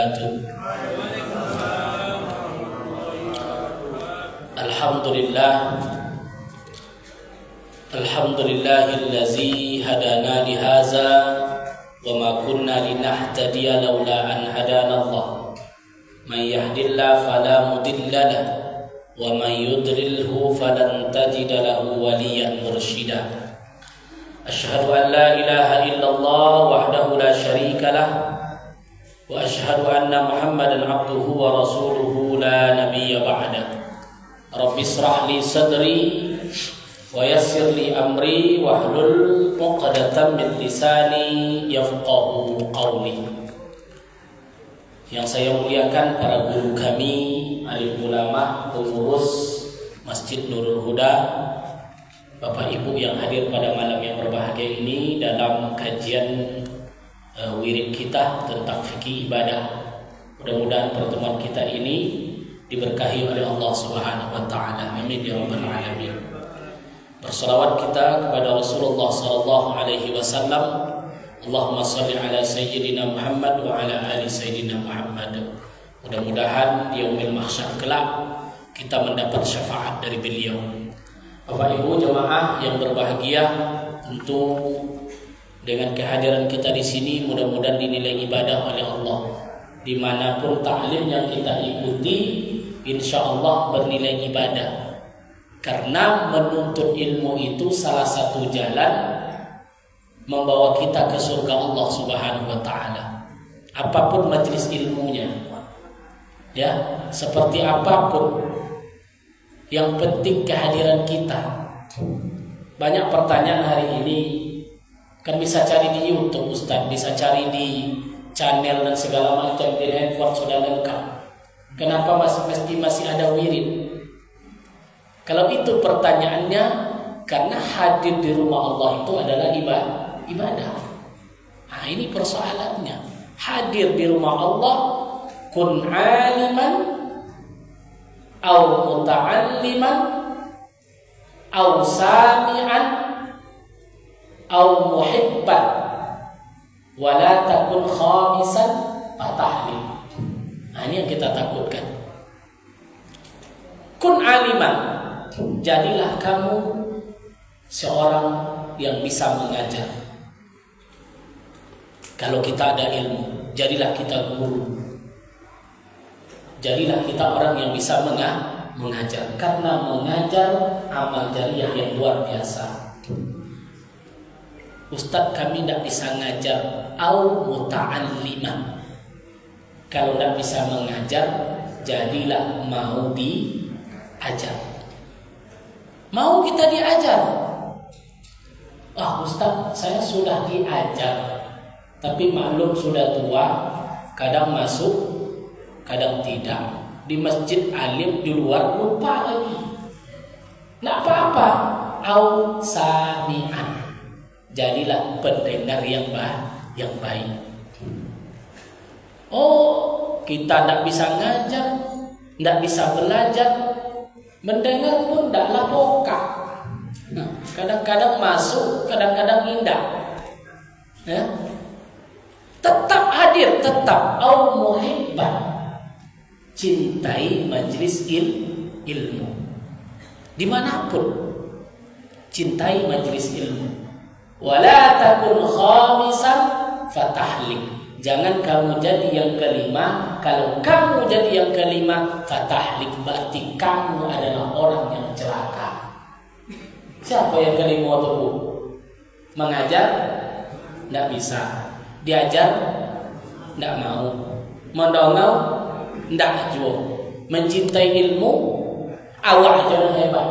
wabarakatuh. Alhamdulillahillazi hadana lihaza wa ma kunna linahtadiya laula an hadana Allah. Man yahdillahu fala mudilla lahu wa man yudlilhu falan tajida lahu waliyyan mursyida. Asyhadu an la ilaha illallah wahdahu la syarika lah wa asyhadu anna Muhammadan abduhu wa rasuluhu la nabiyya ba'da. Rabbi israh li sadri wa yassir li amri wahlul 'uqdatam min lisani yafqahu qawli. Yang saya muliakan para guru kami, alim ulama, pengurus Masjid Nurul Huda, Bapak Ibu yang hadir pada malam yang berbahagia ini dalam kajian wirid kita tentang fikih ibadah. Mudah-mudahan pertemuan kita ini diberkahi oleh Allah Subhanahu wa taala. Amin ya rabbal alamin. Berselawat kita kepada Rasulullah sallallahu alaihi wasallam. Allahumma shalli ala sayyidina Muhammad wa ala ali sayyidina Muhammad. Mudah-mudahan di yaumil mahsyar kelak kita mendapat syafaat dari beliau. Bapak Ibu jemaah yang berbahagia, tentu dengan kehadiran kita di sini mudah-mudahan dinilai ibadah oleh Allah. Dimanapun taklim yang kita ikuti, insya Allah bernilai ibadah. Karena menuntut ilmu itu salah satu jalan membawa kita ke surga Allah Subhanahu wa taala. Apapun majelis ilmunya, ya, seperti apapun, yang penting kehadiran kita. Banyak pertanyaan hari ini kan bisa cari di YouTube, Ustaz, bisa cari di channel dan segala macam, di handphone sudah lengkap. Kenapa masih ada wirid? Kalau itu pertanyaannya, karena hadir di rumah Allah itu adalah ibadah. Nah, ini persoalannya. Hadir di rumah Allah, kun aliman au muta'alliman au sami'an au muhibban wa la takun khamisan fatahlim. Nah, ini yang kita takutkan. Kun aliman, jadilah kamu seorang yang bisa mengajar. Kalau kita ada ilmu, jadilah kita guru. Jadilah kita orang yang bisa mengajar. Karena mengajar amal jariah yang luar biasa. Ustaz, kami tidak bisa ngajar. Au muta'alliman. Kalau tidak bisa mengajar, jadilah mau diajar. Mau kita diajar. Ustaz, saya sudah diajar, tapi maklum sudah tua, kadang masuk, kadang tidak. Di masjid alim, di luar lupa lagi. Nggak apa-apa. Au sami'an, jadilah pendengar yang baik. Kita tidak bisa ngajar, tidak bisa belajar, mendengar pun tidaklah pokok. Kadang-kadang masuk, kadang-kadang indah. Ya. Tetap hadir, tetap au muhibban. Cintai majelis ilmu. Dimanapun, cintai majelis ilmu. Wala takun khamisan fatahlik. Jangan kamu jadi yang kelima. Kalau kamu jadi yang kelima, fatahlik, berarti kamu adalah orang yang celaka. Siapa yang kelima itu? Mengajar? Tidak bisa. Diajar? Tidak mau. Mendongeng? Tidak juga. Mencintai ilmu? Awak jangan hebat.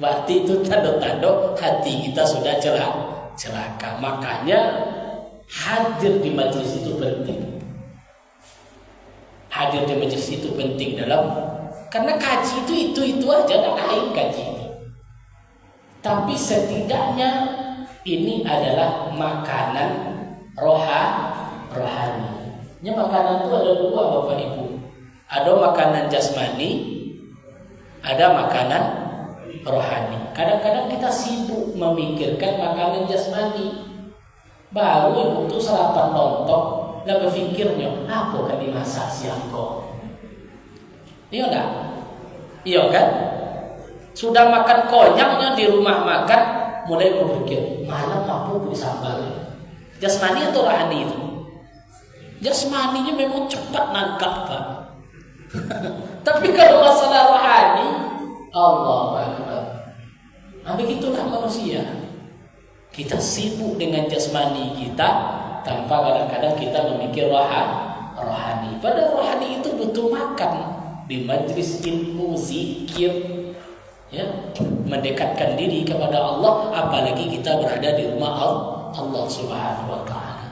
Berarti itu tanda-tanda hati kita sudah celaka. Makanya hadir di majelis itu penting. Hadir di majelis itu penting karena kaji itu aja, nggak lain kaji. Tapi setidaknya ini adalah makanan rohani. Makanan itu ada dua, Bapak Ibu. Ada makanan jasmani, ada makanan rohani. Kadang-kadang kita sibuk memikirkan makanan jasmani. Baru ibu tuh sarapan lontong, lah berpikirnya apa kan dimasak siang kok. Iya enggak? Iya kan? Sudah makan konyaknya di rumah makan, mulai berpikir malam apa di sambal. Jasmani atau rohani itu? Jasmaninya memang cepat nangkap, Pak. Tapi kalau masalah rohani, Allahu Akbar. Nah, begitulah manusia. Kita sibuk dengan jasmani kita tanpa kadang-kadang kita memikir rohani. Padahal rohani itu butuh makan di majlis ilmu, zikir, ya, mendekatkan diri kepada Allah, apalagi kita berada di rumah Allah Subhanahu wa taala.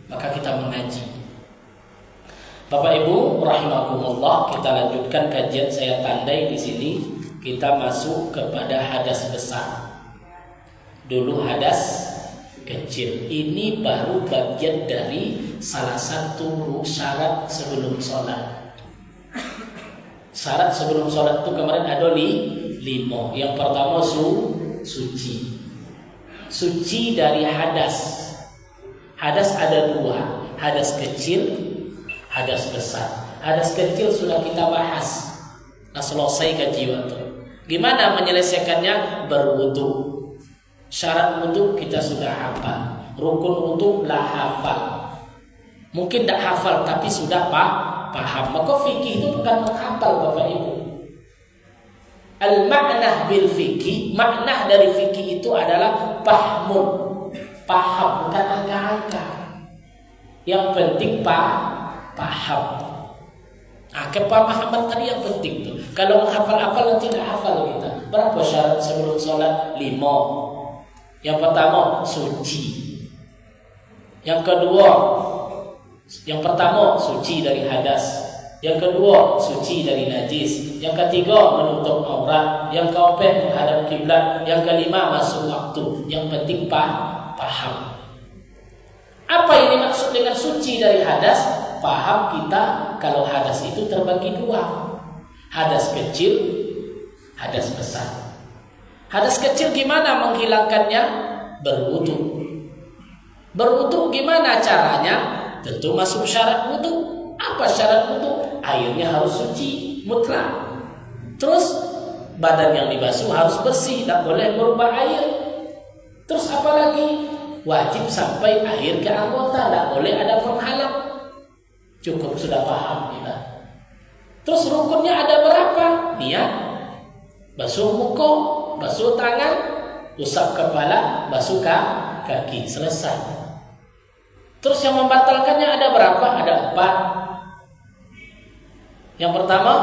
Maka kita mengaji. Bapak Ibu rahimakumullah, kita lanjutkan kajian. Saya tandai di sini kita masuk kepada hadas besar. Dulu hadas kecil. Ini baru bagian dari salah satu syarat sebelum sholat. Syarat sebelum sholat itu kemarin ada 5. Yang pertama suci. Suci dari hadas. Hadas ada 2, hadas kecil, hadas besar. Hadas kecil sudah kita bahas. Nah, selesai kaji waktu. Gimana menyelesaikannya? Berwudu. Syarat wudu kita sudah hafal. Rukun wudu lah hafal. Mungkin tidak hafal tapi sudah paham. Maka fikih itu bukan menghafal, Bapak Ibu. Al-ma'nah bil fikih, makna dari fikih itu adalah pahmun. Paham, bukan angka-angka. Yang penting paham. Kepemahaman tadi yang penting tuh. Kalau menghafal-hafal nanti tidak hafal kita. Berapa syarat sebelum sholat? 5. Yang pertama suci. Yang pertama suci dari hadas. Yang kedua suci dari najis. Yang ketiga menutup aurat. Yang keempat menghadap kiblat. Yang kelima masuk waktu. Yang penting paham. Apa yang dimaksud dengan suci dari hadas? Paham kita kalau hadas itu terbagi 2. Hadas kecil, hadas besar. Hadas kecil gimana menghilangkannya? Berwudu. Berwudu gimana caranya? Tentu masuk syarat wudu. Apa syarat wudu? Airnya harus suci, mutlak. Terus badan yang dibasuh harus bersih, tidak boleh berubah air. Terus apa lagi? Wajib sampai air ke anggota, tidak boleh ada penghalang. Cukup sudah paham kita. Terus rukunnya ada berapa? Niat, basuh muka, basuh tangan, usap kepala, basuh kaki. Selesai. Terus yang membatalkannya ada berapa? Ada 4. Yang pertama,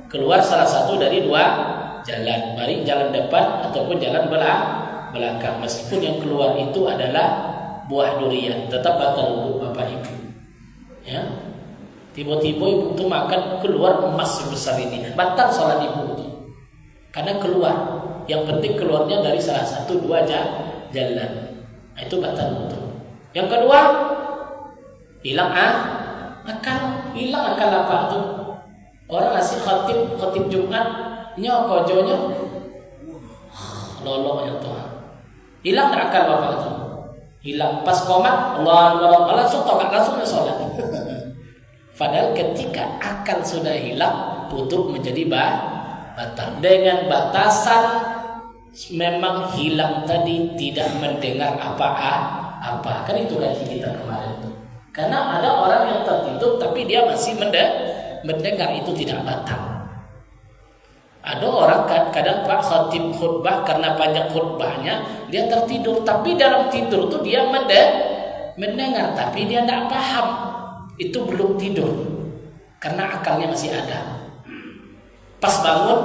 keluar salah satu dari 2 jalan, baik jalan depan ataupun jalan belakang. Meskipun yang keluar itu adalah buah durian, tetap batal wudu Bapak Ibu. Ya. Tiba-tiba ibu itu makan keluar emas sebesar ini, batal sholat ibu itu. Karena keluar. Yang penting keluarnya dari salah satu 2 jalan. Itu batal wudu. Yang kedua, hilang akal. Hilang akal apa itu? Orang ngasih khatib Jumat, kojonya lolok ya Tuhan. Hilang akal Bapak itu. Hilang pas komat, Allah langsung tokat, langsung sholat. Padahal ketika akal sudah hilang, wudu menjadi batal. Dengan batasan memang hilang tadi, tidak mendengar apa-apa. Kan itu kaji kita kemarin tuh. Karena ada orang yang tertidur tapi dia masih mendengar, itu tidak batal. Ada orang kadang Pak khatib khutbah, karena banyak khutbahnya dia tertidur, tapi dalam tidur tuh dia mendengar tapi dia tidak paham. Itu belum tidur karena akalnya masih ada. Pas bangun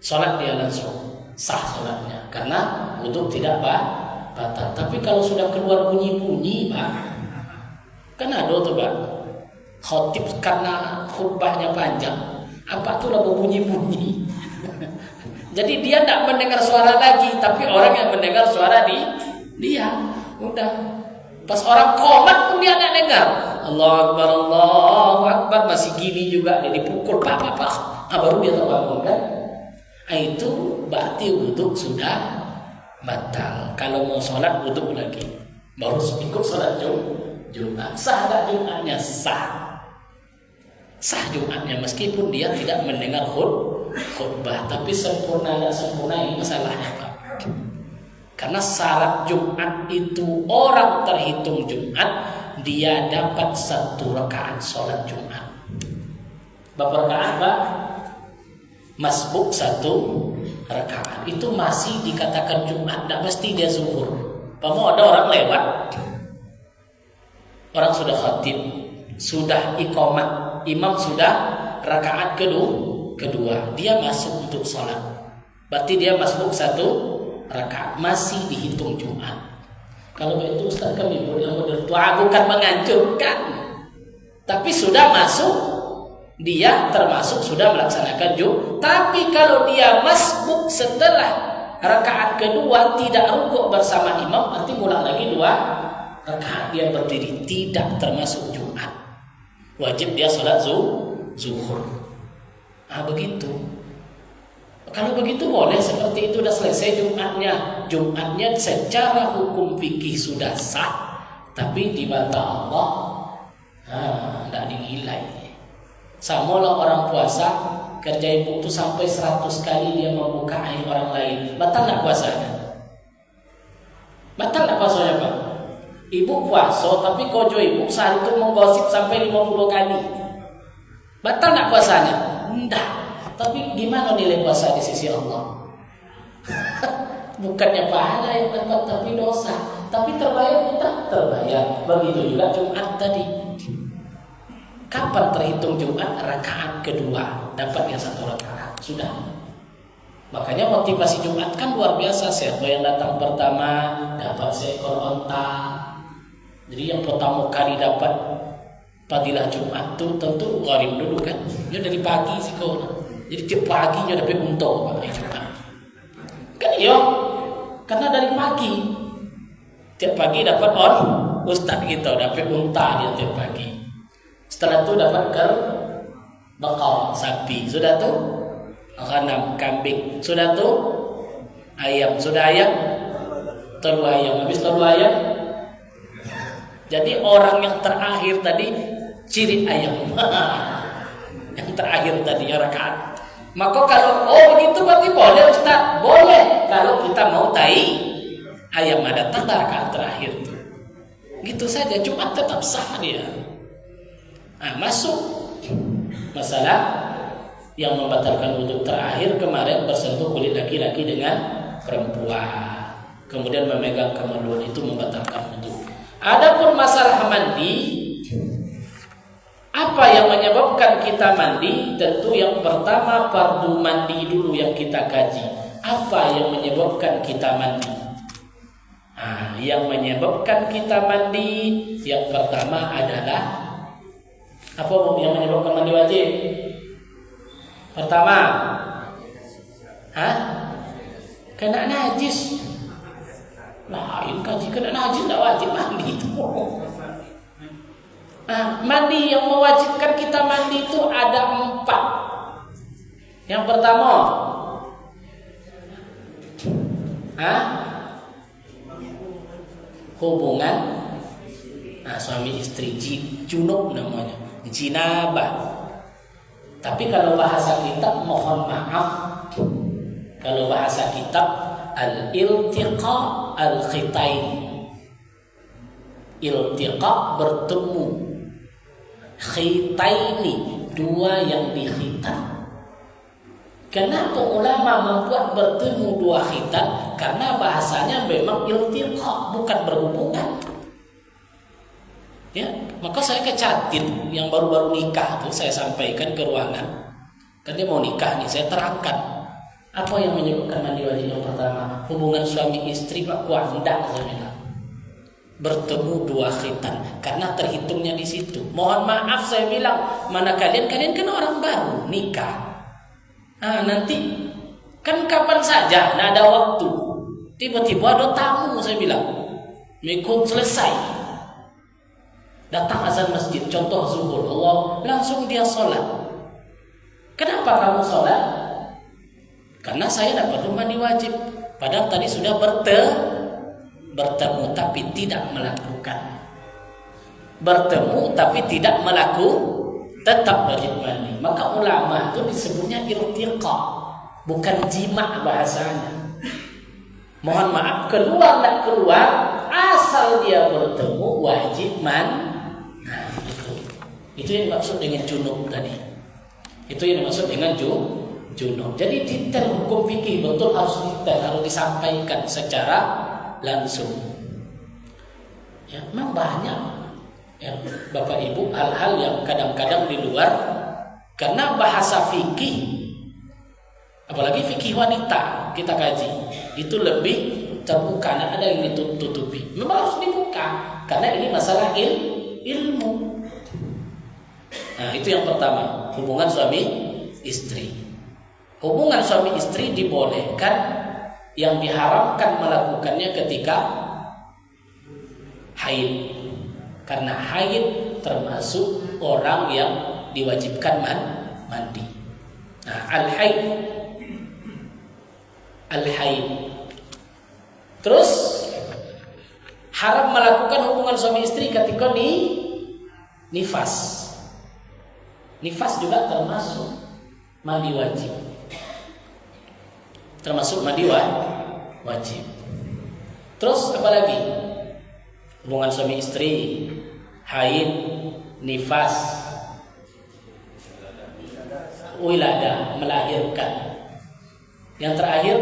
sholat dia langsung sah sholatnya karena wudu tidak batal. Tapi kalau sudah keluar bunyi-bunyi Pak, kan ada tuh Pak khatib karena khutbahnya panjang, apa tuh lagu bunyi-bunyi. Jadi dia tidak mendengar suara lagi, tapi orang yang mendengar suara dia. Udah pas orang komat pun dia tidak dengar. Allahu Akbar, masih gini juga dia dipukul pak. Baru dia terbangun kan. Itu berarti wudu sudah batal. Kalau mau sholat wudu lagi, baru ikut sholat Jumat. Jumat. Sah tak Jumatnya? Sah. Sah Jumatnya meskipun dia tidak mendengar khutbah. Tapi sempurna tak sempurna ini masalahnya, Pak. Karena syarat Jumat itu orang terhitung Jumat, dia dapat 1 rakaat sholat Jumat. Berapa rakaat, Pak? Masbuk 1 rakaat. Itu masih dikatakan Jumat, tidak mesti dia zuhur. Mau ada orang lewat, orang sudah khatib, sudah iqamah, imam sudah rakaat kedua, dia masuk untuk sholat. Berarti dia masbuk 1 rakaat, masih dihitung Jumat. Kalau begitu Ustaz kami boleh berdoa, bukan menganjurkan, tapi sudah masuk, dia termasuk sudah melaksanakan Jumat. Tapi kalau dia masbuk setelah rakaat kedua tidak rukuk bersama imam, nanti ulang lagi 2 rakaat dia berdiri, tidak termasuk Jumat. Wajib dia sholat zuhur. Begitu. Kalau begitu boleh seperti itu, sudah selesai Jumatnya. Jumatnya secara hukum fikih sudah sah, tapi di mata Allah tidak dinilai. Sama lah orang puasa, kerja ibu itu sampai 100 kali dia membuka aib orang lain. Batal tak puasanya? Batal tak puasanya, Pak? Ibu puasa tapi kojo ibu sehari itu menggosip sampai 50 kali. Batal tak puasanya? Tidak. Tapi gimana nilai puasa di sisi Allah? Bukannya pahala yang dapat, tapi dosa. Tapi terbayar kita? Terbayar. Begitu juga Jumat tadi. Kapan terhitung Jumat? Rakaat kedua, dapatnya 1 rakaat. Sudah. Makanya motivasi Jumat kan luar biasa. Siapa yang datang pertama dapat seekor onta. Jadi yang pertama kali dapat fadilah Jumat tuh tentu gharib dulu kan. Dia dari pagi sih kau. Jadi tiap paginya dapat unta Pak Jumat. Kan iya. Karena dari pagi tiap pagi dapat ustaz gitu, dapat unta dia tiap pagi. Setelah itu dapat bakal sapi, sudah tuh ghanam kambing, sudah tuh ayam, sudah ayam telur ayam, habis telur ayam. Jadi orang yang terakhir tadi ciri ayam. Yang terakhir tadi rakaat. Maka kalau begitu berarti boleh Ustaz, boleh kalau kita mau ayam ada tanda rakaat terakhir itu. Gitu saja, Jumat tetap sah dia. Masuk masalah yang membatalkan wudhu terakhir kemarin bersentuh kulit laki-laki dengan perempuan, kemudian memegang kemaluan itu membatalkan wudhu. Adapun masalah mandi, apa yang menyebabkan kita mandi? Tentu yang pertama fardu mandi dulu yang kita kaji. Apa yang menyebabkan kita mandi? Yang menyebabkan kita mandi yang pertama adalah apa yang menyebabkan mandi wajib? Pertama, kena najis. Lain kaji kena najis tidak wajib mandi itu. Mandi yang mewajibkan kita mandi itu ada 4. Yang pertama, hubungan suami istri, junub namanya, jinabah. Tapi kalau bahasa kitab, mohon maaf, kalau bahasa kitab al-iltiqa al-khitain. Iltiqa bertemu, khitaini 2 yang dikhitan. Kenapa ulama membuat bertemu 2 khitan? Karena bahasanya memang iltiqa, bukan berhubungan. Ya, maka saya kecatin yang baru-baru nikah tuh saya sampaikan ke ruangan. Kan dia mau nikah nih, saya terangkan. Apa yang menyebabkan mandi wajib yang pertama? Hubungan suami istri Pak kuandak saya bilang. Bertemu 2 khitan karena terhitungnya di situ. Mohon maaf saya bilang, mana kalian kan orang baru nikah. Nanti kan kapan saja, nah ada waktu. Tiba-tiba ada tamu saya bilang. Minggu selesai. Datang azan masjid, contoh zuhur, Allah langsung dia sholat. Kenapa kamu sholat? Karena saya tidak perlu mandi wajib. Padahal tadi sudah bertemu tapi tidak melakukan. bertemu tapi tidak tetap wajib mandi. Maka ulama itu disebutnya irtiqa, bukan jima bahasanya. Mohon maaf, keluar tak keluar, asal dia bertemu wajib mandi. Nah, itu yang dimaksud dengan junub tadi. Itu yang dimaksud dengan junub. Jadi detail hukum fikih betul harus detail, harus disampaikan secara langsung. Ya, memang banyak ya, Bapak Ibu, hal-hal yang kadang-kadang di luar, karena bahasa fikih, apalagi fikih wanita kita kaji, itu lebih terbuka, tidak ada yang ditutupi. Memang harus dibuka karena ini masalah ilmu. Nah, itu yang pertama, hubungan suami istri. Hubungan suami istri dibolehkan, yang diharamkan melakukannya ketika haid. Karena haid termasuk orang yang diwajibkan mandi. Nah, al-haid. Terus haram melakukan hubungan suami istri ketika nifas. Nifas juga termasuk mandi wajib. Termasuk mandi wajib. Terus apa lagi? Hubungan suami istri, haid, nifas, wilada, melahirkan. Yang terakhir,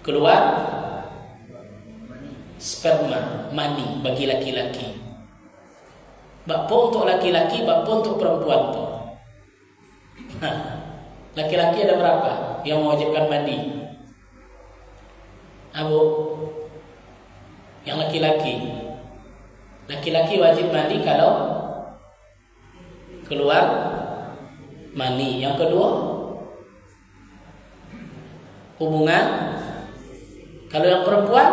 keluar sperma, mani bagi laki-laki. Bakpo untuk laki-laki, bakpo untuk perempuan tuh. Laki-laki ada berapa yang mewajibkan mandi? Abu, yang laki-laki wajib mandi kalau keluar mani. Yang kedua, hubungan. Kalau yang perempuan,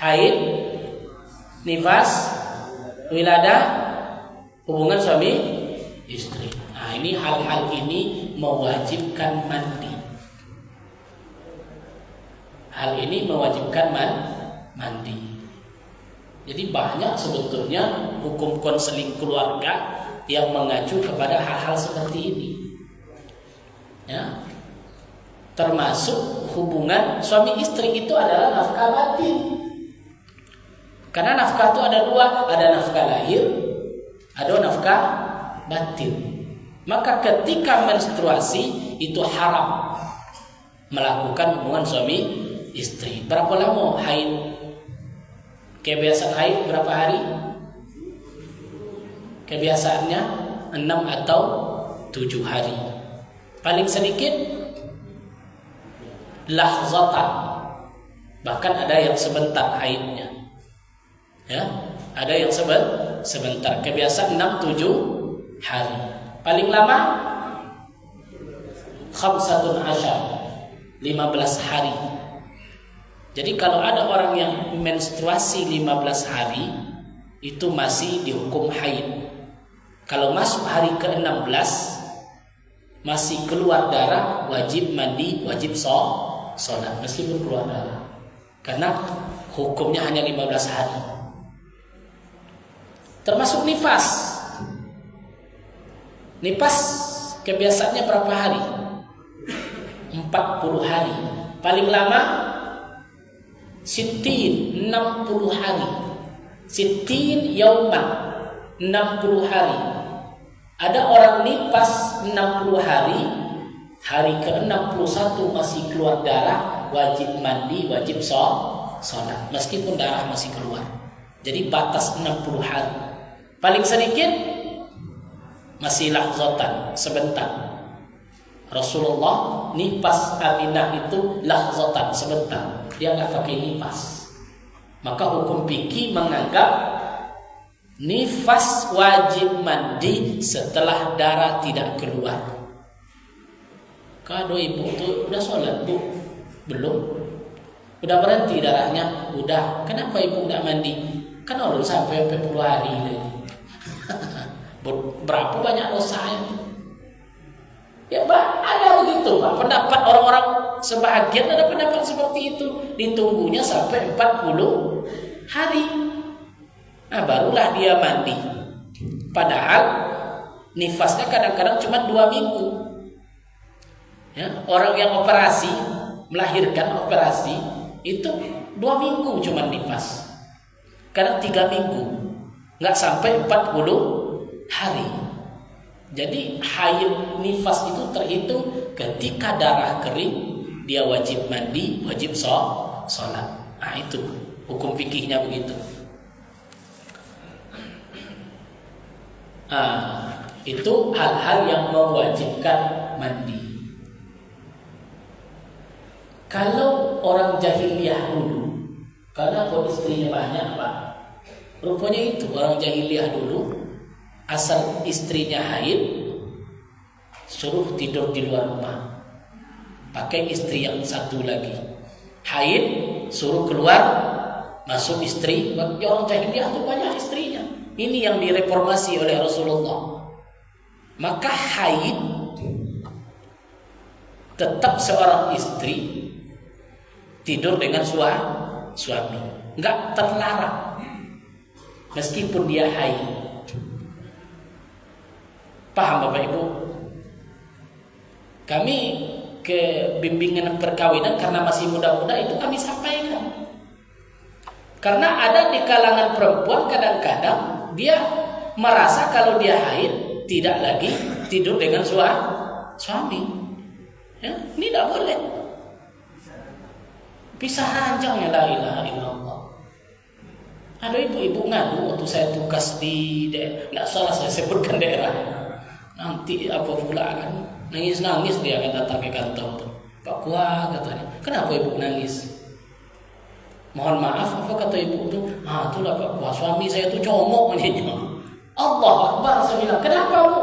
haid, nifas, wilada, hubungan suami istri. Nah, ini hal-hal ini mewajibkan mandi. Hal ini mewajibkan mandi. Jadi banyak sebetulnya hukum konseling keluarga yang mengacu kepada hal-hal seperti ini. Ya. Termasuk hubungan suami istri itu adalah nafkah batin. Karena nafkah itu ada dua, ada nafkah lahir, ada nafkah batin. Maka ketika menstruasi itu haram melakukan hubungan suami istri. Berapa lama haid? Kebiasaan haid berapa hari? Kebiasaannya 6 atau 7 hari. Paling sedikit lahzatan. Bahkan ada yang sebentar haidnya. Ya, ada yang sebentar. Kebiasaan 6-7 hari. Paling lama 15 hari. Jadi kalau ada orang yang menstruasi 15 hari, itu masih dihukum haid. Kalau masuk hari ke-16 masih keluar darah, wajib mandi, wajib sholat meskipun keluar darah. Karena hukumnya hanya 15 hari. Termasuk nifas. Nifas kebiasaannya berapa hari? 40 hari. Paling lama Sittin 60 hari. Sittin yauman 60 hari. Ada orang nifas 60 hari, hari ke-61 masih keluar darah, wajib mandi, wajib sholat meskipun darah masih keluar. Jadi batas 60 hari. Paling sedikit masih lahzatan, sebentar. Rasulullah nifas Aminah itu lahzatan, sebentar. Dia nggak pakai nifas. Maka hukum fikih menganggap nifas wajib mandi setelah darah tidak keluar. Kalau ibu tuh udah sholat bu? Belum. Udah berhenti darahnya? Udah. Kenapa ibu nggak mandi? Kan udah sampai 40 hari lagi. Berapa banyak dosanya? Ya Pak, ada begitu Pak. Pendapat orang-orang sebahagian ada pendapat seperti itu. Ditunggunya sampai 40 hari. Nah, barulah dia mandi. Padahal nifasnya kadang-kadang cuma 2 minggu. Ya, orang yang operasi, melahirkan operasi itu 2 minggu cuma nifas. Kadang 3 minggu, nggak sampai 40 hari. Jadi haid nifas itu terhitung ketika darah kering, dia wajib mandi, wajib sholat. Nah, itu hukum fikihnya begitu. Itu hal-hal yang mewajibkan mandi. Kalau orang jahiliyah dulu, karena kok istrinya banyak, Pak, rupanya itu orang jahiliyah dulu, asal istrinya haid, suruh tidur di luar rumah, pakai istri yang satu lagi. Haid, suruh keluar, masuk istri. Bagi orang jahiliyah itu banyak istrinya. Ini yang direformasi oleh Rasulullah. Maka haid tetap seorang istri tidur dengan suami, enggak terlarang meskipun dia haid. Paham Bapak Ibu? Kami ke bimbingan perkawinan karena masih muda-muda itu kami sampaikan. Karena ada di kalangan perempuan kadang-kadang dia merasa kalau dia haid tidak lagi tidur dengan suami. Ya, ini tidak boleh. Pisah ranjang, ya la ilaha illallah. Ada ibu-ibu ngadu waktu saya tugas di nggak salah saya sebutkan daerah. Nanti apa pula kan nangis dia akan datang ke kantor tuh. Pak Kuah katanya, kenapa ibu nangis? Mohon maaf, apa kata ibu tuh? Itulah Pak Kuah, suami saya tuh comok aja. Allah Akbar, saya bilang, kenapa Bu?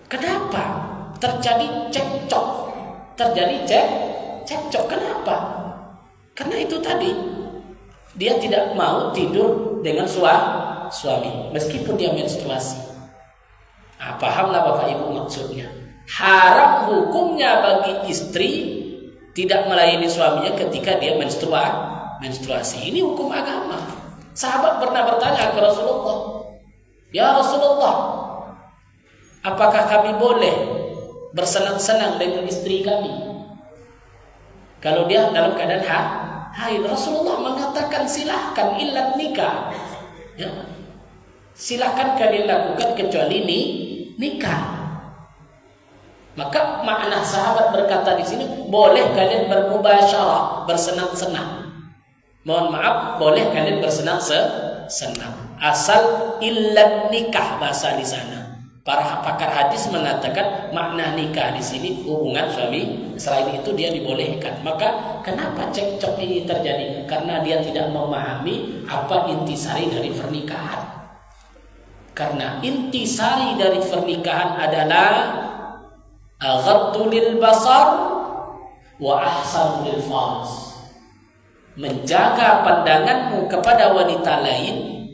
Kenapa? Terjadi cekcok. Kenapa? Karena itu tadi dia tidak mau tidur dengan suami meskipun dia menstruasi. Pahamlah Bapak Ibu maksudnya. Haram hukumnya bagi istri tidak melayani suaminya ketika dia menstruasi. Ini hukum agama. Sahabat pernah bertanya ke Rasulullah, "Ya Rasulullah, apakah kami boleh bersenang-senang dengan istri kami kalau dia dalam keadaan haid?" Rasulullah mengatakan silahkan illa nikah. Ya. Silahkan kalian lakukan kecuali nikah. Maka makna sahabat berkata di sini, boleh kalian bermubasyarah, bersenang-senang. Mohon maaf, boleh kalian bersenang-senang. Asal illa nikah bahasa di sana. Para pakar hadis mengatakan makna nikah di sini hubungan suami, selain itu dia dibolehkan. Maka kenapa cekcok ini terjadi? Karena dia tidak memahami apa intisari dari pernikahan. Karena intisari dari pernikahan adalah aghaddu lil basar wa ahsanu lil farj. Menjaga pandanganmu kepada wanita lain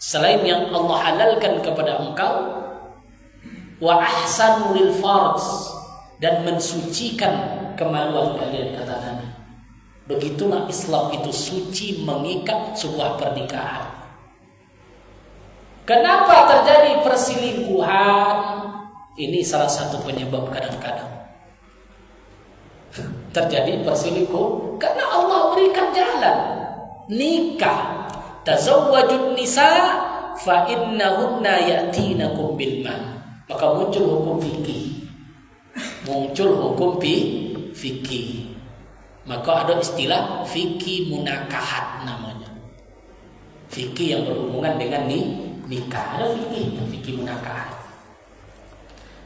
selain yang Allah halalkan kepada engkau, wa ahsanu lil farj, dan mensucikan kemaluan kalian, kata Nabi. Begitulah Islam itu suci mengikat sebuah pernikahan. Kenapa terjadi perselingkuhan? Ini salah satu penyebab kadang-kadang terjadi perselingkuh karena Allah berikan jalan nikah. Tazawwajun nisa fa innahunna ya'tinakum bil man. Maka muncul hukum fikih. Maka ada istilah fikih munakahat namanya. Fikih yang berhubungan dengan nikah. Ada fikih munakahat.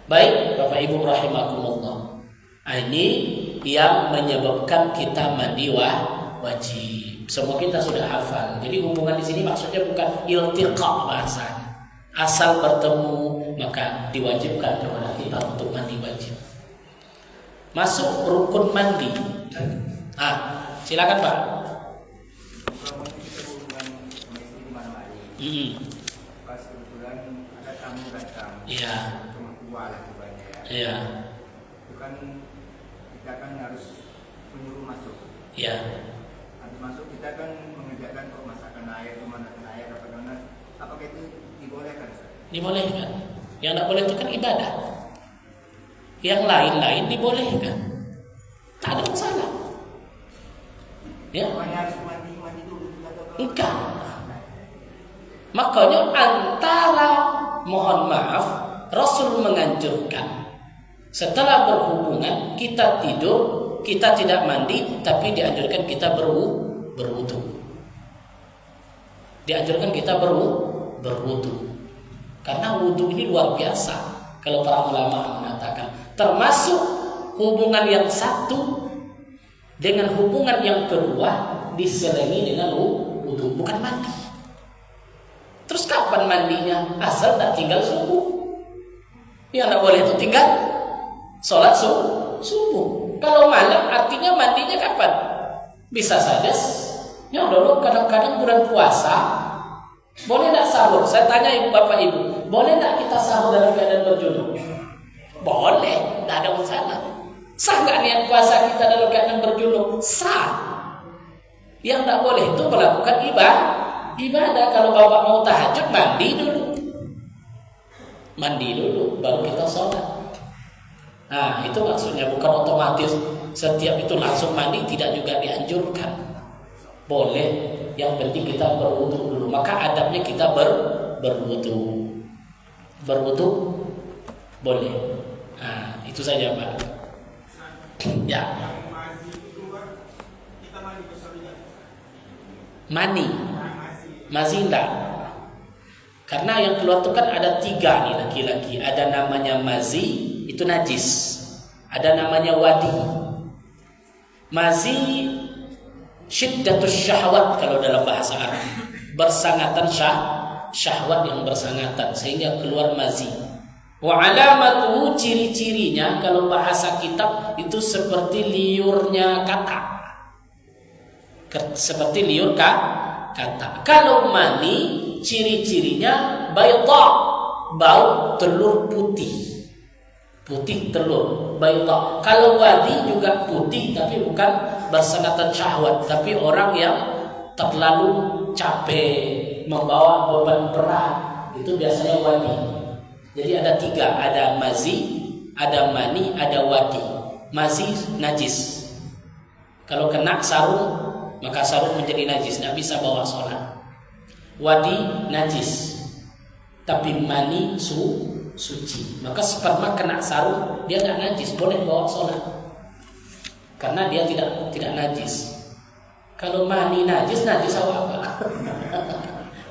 Baik, Bapak Ibu rahimakumullah. Ini yang menyebabkan kita mandi wajib. Semua kita sudah hafal. Jadi hubungan di sini maksudnya bukan iltiqa bahasanya. Asal bertemu maka diwajibkan kepada kita untuk mandi wajib. Masuk rukun mandi. Silakan Pak. Pas kebetulan ada tamu datang. Iya. Cuma dua lah banyak ya. Iya. Itu kan kita kan harus menyuruh masuk. Iya. Habis termasuk kita kan mengerjakan pemasakan air, pemanasan air, apakah itu dibolehkan? Dibolehkan. Yang tidak boleh itu kan ibadah. Yang lain-lain dibolehkan. Tak ada masalah. Ya. Harus mandi dulu atau Enggak. Makanya antara, mohon maaf, Rasul menganjurkan setelah berhubungan kita tidur, kita tidak mandi, tapi dianjurkan kita berwudu. Dianjurkan kita berwudu. Karena wudu ini luar biasa. Kalau para ulama mengatakan, termasuk hubungan yang satu dengan hubungan yang kedua diselingi dengan wudu, bukan mandi. Terus kapan mandinya? Asal tak tinggal subuh. Yang tak boleh itu tinggal sholat subuh. Kalau malam artinya mandinya kapan? Bisa saja. Ya dulu kadang-kadang bulan puasa boleh tak sahur? Saya tanya bapak ibu, boleh tak kita sahur dalam keadaan berjunub? Boleh, tak ada masalah. Sah nggak niat puasa kita dalam keadaan berjunub? Sah. Yang tak boleh itu melakukan ibadah. Kalau bapak mau tahajud, mandi dulu baru kita sholat. Nah itu maksudnya, bukan otomatis setiap itu langsung mandi, tidak juga dianjurkan. Boleh, yang penting kita berwudu dulu. Maka adabnya kita berwudu boleh. Nah itu saja Pak. Ya. Mani enggak. Karena yang keluar itu kan ada 3 nih laki-laki. Ada namanya mazi, itu najis. Ada namanya wadi. Mazi syiddatus syahwat kalau dalam bahasa Arab. Bersangatan syahwat yang bersangatan sehingga keluar mazi. Wa alamatu, ciri-cirinya kalau bahasa kitab itu seperti liurnya katak. Seperti liur katak. Kalau mani ciri-cirinya bayda, bau telur putih telur bayda. Kalau wadi juga putih tapi bukan bersangatan syahwat, tapi orang yang terlalu capek membawa beban berat, itu biasanya wadi. Jadi ada 3, ada mazi, ada mani, ada wadi. Mazi najis, kalau kena sarung maka sarung menjadi najis, tidak bisa bawa sholat. Wadi najis, tapi mani suci. Maka sperma kena sarung, dia nggak najis, boleh bawa sholat karena dia tidak najis. Kalau mani najis apa?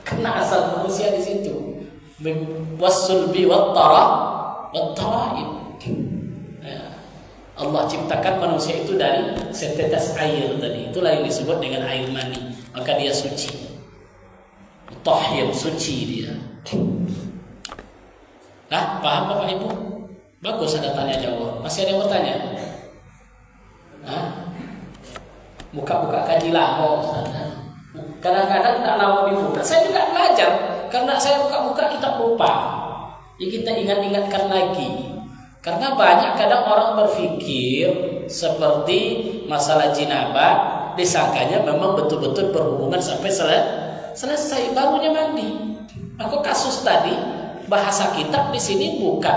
Kena asal manusia di situ. Wasulbi wattaraib. Allah ciptakan manusia itu dari setetes air tadi. Itulah yang disebut dengan air mani. Maka dia suci. Tahir, suci dia. Nah, paham Bapak Ibu? Bagus ada tanya jawab. Masih ada yang bertanya? Hah? Buka-buka kaji lama Ustaz. Kadang-kadang tak lama dibuka. Saya juga belajar. Karena saya buka-buka kita lupa. Ya kita ingat-ingatkan lagi. Karena banyak kadang orang berpikir seperti masalah jinabah, disangkanya memang betul-betul berhubungan sampai selesai barunya mandi. Maka kasus tadi bahasa kitab di sini bukan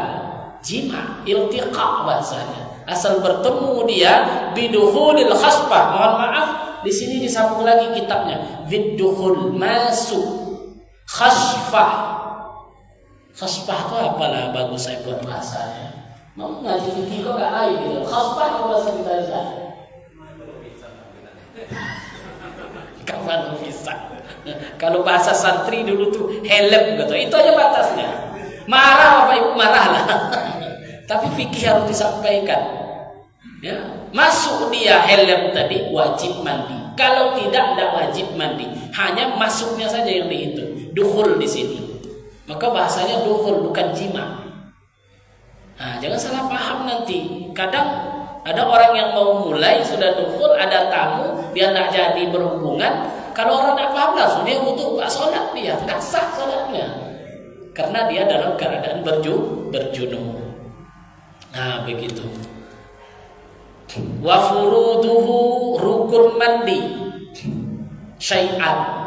jima, iltiqa bahasanya. Asal bertemu dia biduhulil khasbah. Mohon maaf, di sini disambung lagi kitabnya. Biduhul masuk khasbah. Khasbah itu apalah bagus saya buat bahasanya. Mau ngaji fikih kok gak lain gitu. Khasbah itu bahasa kita bisa. Kapan bisa? Kalau bahasa santri dulu tuh helm gitu. Itu aja batasnya. Marah Bapak Ibu, marahlah. Tapi fikih harus disampaikan. Ya, masuk dia helm tadi wajib mandi. Kalau tidak wajib mandi. Hanya masuknya saja yang dihitung. Dukhul di sini. Maka bahasanya dukhul bukan jima. Nah, jangan salah paham nanti. Kadang ada orang yang mau mulai sudah dukhul, ada tamu, dia tak jadi berhubungan. Kalau orang tak paham langsung dia butuh sholat, dia tak sah sholatnya. Karena dia dalam keadaan berjunub. Nah, begitu. Wa furuduhu, rukun mandi. syai'an.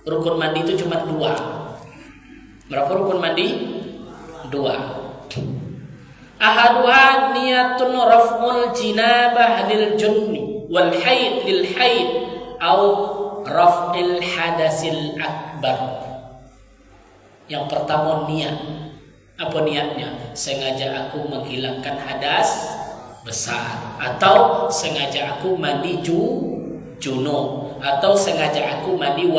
Rukun mandi itu cuma 2. Berapa rukun mandi? 2. Ahaduha niyatun raf'ul jinabah lil junni wal haid lil haid au raf'il hadasil akbar. Yang pertama niat. Apa niatnya? Sengaja aku menghilangkan hadas besar, atau sengaja aku mandi junub, atau sengaja aku mandi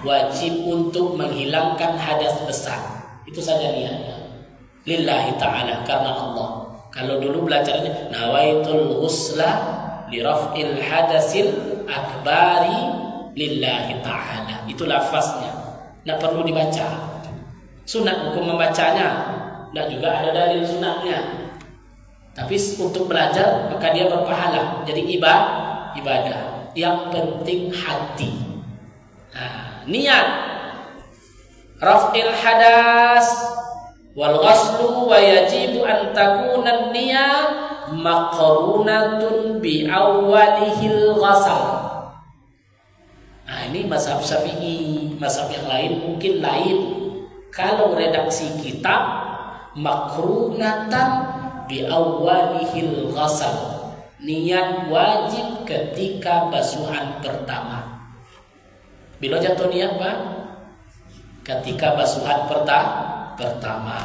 wajib untuk menghilangkan hadas besar. Itu saja niatnya. Lillahi ta'ala, karena Allah. Kalau dulu belajarnya nawaitul ghusla li raf'il hadasil akbari lillahi ta'ala. Itu lafaznya. Tidak perlu dibaca. Sunat hukum membacanya, tidak juga ada dalil sunatnya. Tapi untuk belajar maka dia berpahala. Jadi ibadah. Yang penting hati. Nah, niat raf'il hadas wal ghaslu wa yajibu an takuna niyat maqrunatun bi awwalihil ghasal. Nah, ini mazhab Syafi'i. Mazhab yang lain mungkin lain. Kalau redaksi kitab makrunatan bi awwalihil ghasal, niat wajib ketika basuhan pertama. Bila jatuh niat Pak? Ketika basuhan pertama.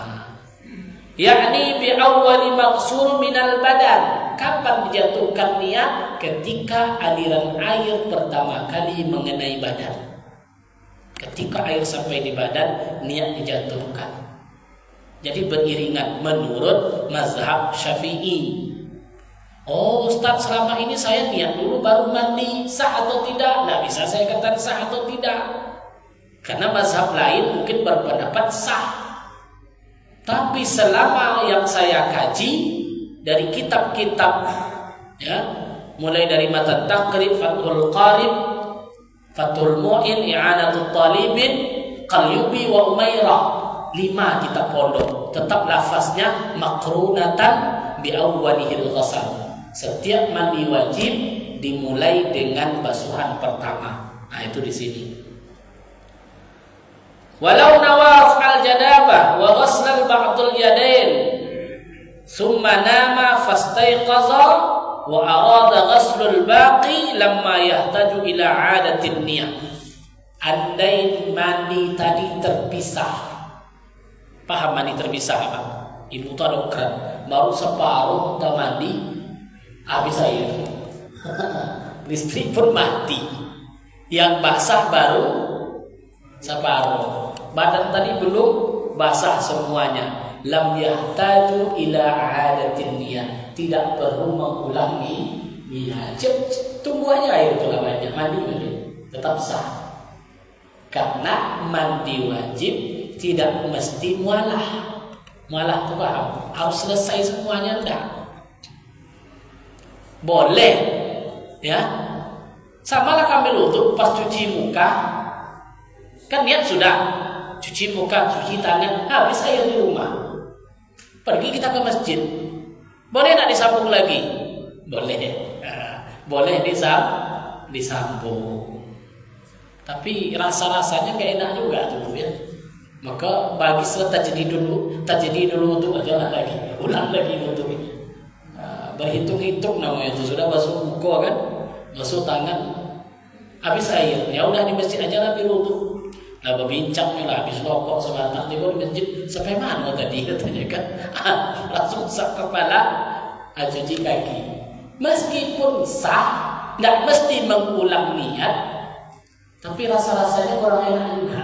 Yakni bi awwali maghsul minal badan. Kapan dijatuhkan niat? Ketika aliran air pertama kali mengenai badan. Ketika air sampai di badan, niat dijatuhkan. Jadi beriringan menurut mazhab Syafi'i. Oh Ustaz, selama ini saya niat dulu baru mandi, sah atau tidak? Nah, bisa saya katakan sah atau tidak. Karena mazhab lain mungkin berpendapat sah. Tapi selama yang saya kaji dari kitab-kitab, ya, mulai dari Matan Taqrib, Fathul Qarib, Fathul Mu'in, I'anatul Talibin, Qalyubi wa Umairah, 5 kitab pondok. Tetap lafaznya makrunatan bi awwalihil ghasal. Setiap mandi wajib dimulai dengan basuhan pertama. Nah, itu di sini. Walau nawaf al-janabah wa ghasal ba'dul yadain thumma nama fastayqaza wa arada ghaslul baqi lamma yahtaju ila 'adatin niyah. Andai mandi tadi terpisah. Paham mandi terpisah apa? Ibu tahu dokter, baru separuh kita mandi habis air. Listrik pun mati. Yang basah baru separuh. Badan tadi belum basah semuanya. Lam yahtaju ila 'adatin niyah. Tidak perlu mengulangi niat. Tunggu aja air itu banyak, mandi tetap sah. Karena mandi wajib tidak mesti mualah. Mualah itu paham? Harus selesai semuanya enggak? Boleh, ya. Samalah ambil wudu pas cuci muka. Kan niat sudah cuci muka, cuci tangan, habis air di rumah. Pergi kita ke masjid. Boleh nak disambung lagi? Boleh. Boleh disambung. Tapi rasa-rasanya gak enak juga tuh ya. Maka bagi tajdi dulu itu aja lagi. Ulang lagi untuk berhitung-hitung namanya itu. Sudah basuh muka kan? Basuh tangan. Habis air. Ya udah di masjid aja lah berwudu. Lah berbincang lah habis rokok sebatang di masjid sampai mana tadi katanya kan. Langsung sak kepala, cuci kaki. Meskipun sah, enggak mesti mengulang niat, tapi rasa-rasanya kurang enak juga.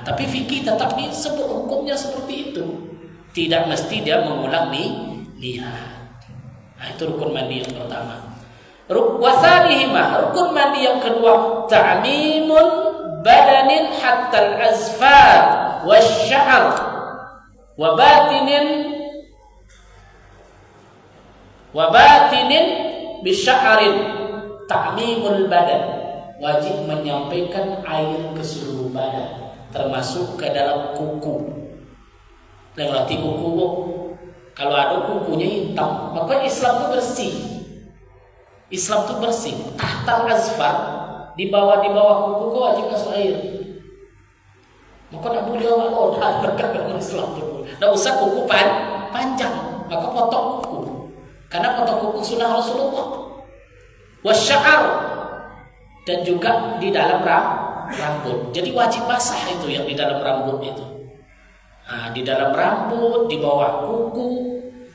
Tapi fikih tetap disebut hukumnya seperti itu. Tidak mesti dia mengulang niat. Itu rukun mandi yang pertama. Rukun mandi yang kedua, ta'mimun badanin hatta al-azfar wasya'r wa batinin bisya'rin. Ta'mimul badan, wajib menyampaikan air ke seluruh badan, termasuk ke dalam kuku. Lewati kuku, kalau ada kukunya hitam, maka Islam itu bersih. Islam itu bersih. Tahtal azfar, di bawah kuku kau wajib basuh air. Maka nak boleh awak lodah dalam Islam tu. Tak usah kuku panjang, maka potong kuku. Karena potong kuku sunnah Rasulullah. Wasya'ar, dan juga di dalam rambut. Jadi wajib basah itu yang di dalam rambut itu. Nah, di dalam rambut, di bawah kuku,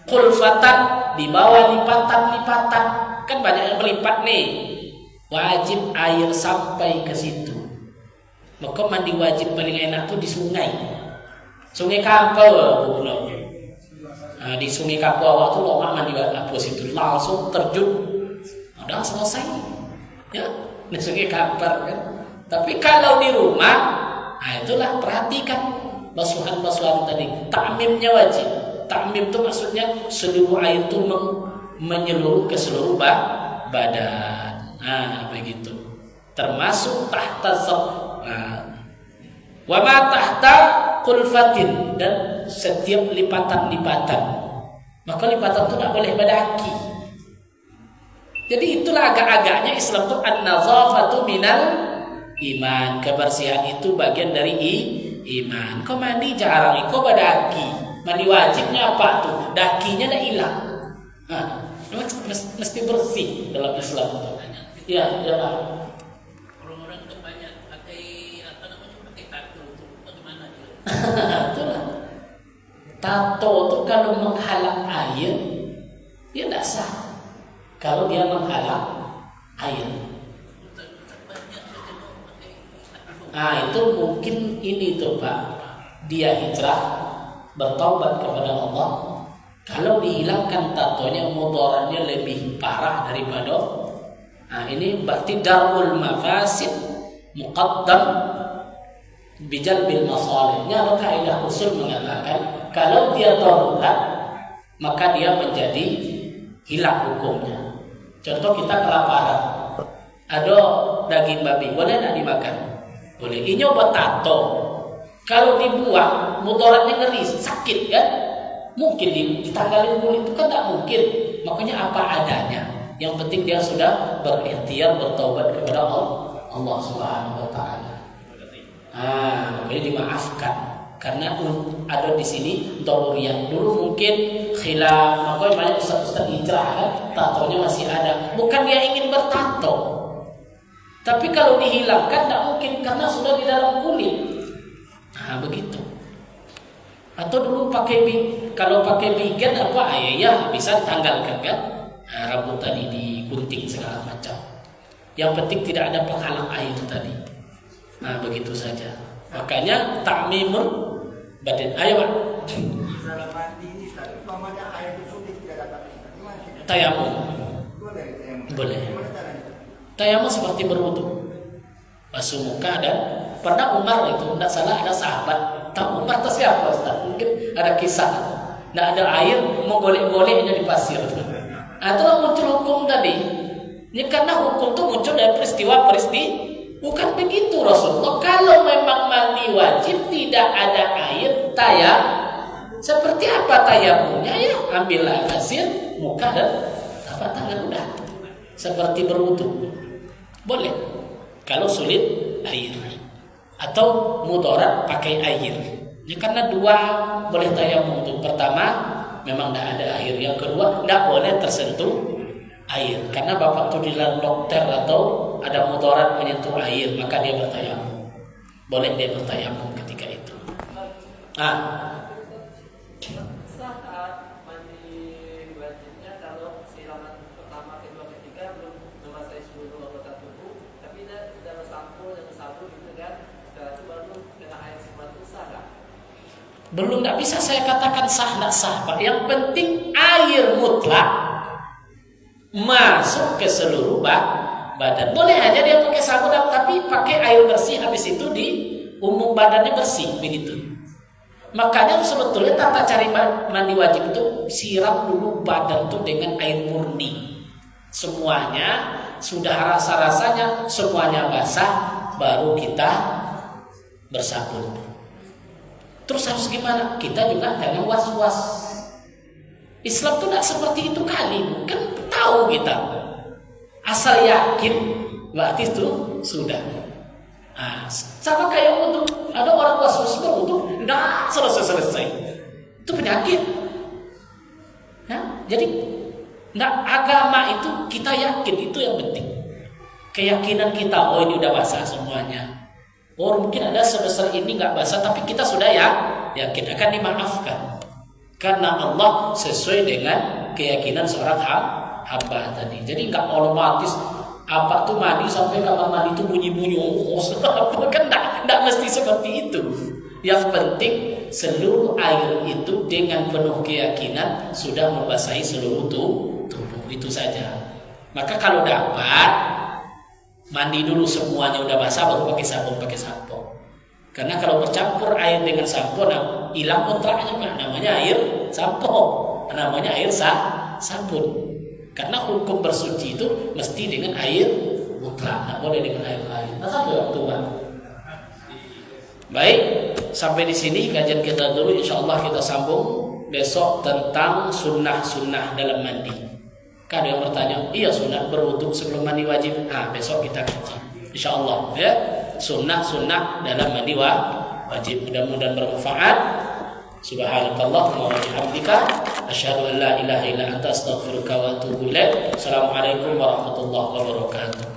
khulfatan, di bawah lipatan-lipatan. Kan banyak yang melipat nih. Wajib air sampai ke situ. Maka mandi wajib paling enak tuh di sungai. Sungai Kampel. Nah, di sungai Kampel awak tuh lama mandi apa situ langsung terjun. Udah selesai. Ya, di sungai Kampel kan. Tapi kalau di rumah, nah itulah perhatikan basuhan-basuhan tadi. Ta'mimnya wajib. Ta'mim itu maksudnya seluruh air itu menyeluruh ke seluruh badan. Nah, begitu. Termasuk tahta wa ma tahta khulfatin, dan setiap lipatan-lipatan. Maka lipatan itu tidak boleh berdaki. Jadi itulah agak-agaknya Islam itu an-nazafatu minal iman. Kebersihan itu bagian dari iman. Kau mandi jarang, kau berdaki. Mandi wajibnya apa tuh? Dakinya dah hilang. Nah, mesti bersih dalam Islam itu. Ya, ya Pak. Orang-orang itu banyak pakai tato itu bagaimana dia? Itulah. Tato itu kalau menghalang air, dia tidak sah. Kalau dia menghalang air. Nah, itu mungkin ini tuh Pak. Dia hijrah, bertaubat kepada Allah. Kalau dihilangkan tatonya, mudaratnya lebih parah daripada. Nah, ini berarti darul mafasid muqaddam bijalbil masalihnya. Ada kaidah usul mengatakan kalau dia darurat maka dia menjadi hilang hukumnya. Contoh kita kelaparan, ada daging babi, boleh tak dimakan? Boleh. Ini obat tato. Kalau dibuang, mudaratnya ngeri, sakit kan? Mungkin ditanggalin kulit itu kan tak mungkin. Makanya apa adanya. Yang penting dia sudah berikhtiar bertaubat kepada Allah Subhanahu wa taala. Makanya dimaafkan karena ada di sini daruriyah. Dulu mungkin khilaf, makanya banyak ustaz-ustaz hijrah kan, tatonya masih ada. Bukan dia ingin bertato. Tapi kalau dihilangkan tidak mungkin karena sudah di dalam kulit. Begitu. Atau dulu kalau pakai bigen apa ya bisa ditanggalkan kan? Rambut tadi digunting segala macam. Yang penting tidak ada penghalang air tadi. Begitu saja. Makanya ta'mimul badan. Ayo Pak. Dalam mandi ini, tapi umpamanya air itu sulit tidak dapat. Tayamum. Boleh. Tayamum seperti berwudu. Basuh muka dan pernah Umar itu tidak salah ada sahabat. Tahu Umar itu siapa Ustaz? Mungkin ada kisah. Tidak ada air, mau golek-goleknya di pasir. Itulah muncul hukum tadi. Ini karena hukum itu muncul dari peristiwa. Bukan begitu Rasulullah. Kalau memang mandi wajib tidak ada air, seperti apa tayamumnya ya? Ambillah pasir, muka dan tapak tangan udah. Seperti berwudu. Boleh. Kalau sulit air. Atau mudarat pakai air. Ya, karena dua boleh tayamum itu. Pertama, memang tidak ada air. Yang kedua, tidak boleh tersentuh air. Karena bapak itu di dalam dokter atau ada mudarat menyentuh air, maka dia bertayamum. Boleh dia bertayamum ketika itu. Saat mandi wajibnya kalau siraman pertama, kedua, ketiga belum menguasai seluruh anggota tubuh, tapi sudah bersampul dan bersabu gitu kan, setelah itu baru kena air sempat sah kan? Belum, tidak bisa saya katakan sah tidak sah Pak. Yang penting air mutlak masuk ke seluruh badan. Boleh aja dia pakai sabun tapi pakai air bersih, habis itu di umum badannya bersih begitu. Makanya sebetulnya tata cara mandi wajib itu siram dulu badan itu dengan air murni. Semuanya sudah rasa-rasanya semuanya basah, baru kita bersabun. Terus harus gimana? Kita juga jangan was-was. Islam itu tidak seperti itu kali. Kan tahu kita. Asal yakin berarti itu sudah. Nah, sama kayak wudhu. Ada orang was-was berwudhu, nggak selesai. Itu penyakit. Ya, jadi agama itu kita yakin, itu yang penting. Keyakinan kita, oh ini udah basah semuanya. Oh mungkin ada sebesar ini nggak basah, tapi kita sudah yakin akan dimaafkan. Karena Allah sesuai dengan keyakinan seorang hamba tadi. Jadi nggak otomatis apa tuh mandi sampai kamar mandi itu bunyi-bunyi kan enggak mesti seperti itu. Yang penting seluruh air itu dengan penuh keyakinan sudah membasahi seluruh tubuh, itu saja. Maka kalau dapat mandi dulu semuanya udah basah baru pakai sampo. Karena kalau bercampur air dengan sampo hilang kontraknya Pak, namanya air sampo, namanya air sabun. Karena hukum bersuci itu mesti dengan air mutlak, tidak boleh dengan air lain. Nah, satu waktu Pak. Baik, sampai di sini kajian kita dulu. Insyaallah kita sambung besok tentang sunnah-sunnah dalam mandi. Kan ada yang bertanya, iya sunnah berwudu sebelum mandi wajib. Nah, besok kita kaji. Insyaallah ya, sunnah-sunnah dalam mandi wajib. Mudah-mudahan bermanfaat. Subhanakallahumma wa bihamdika asyhadu an la ilaha illa anta astaghfiruka wa atubu ilaik. Assalamualaikum warahmatullahi wabarakatuh.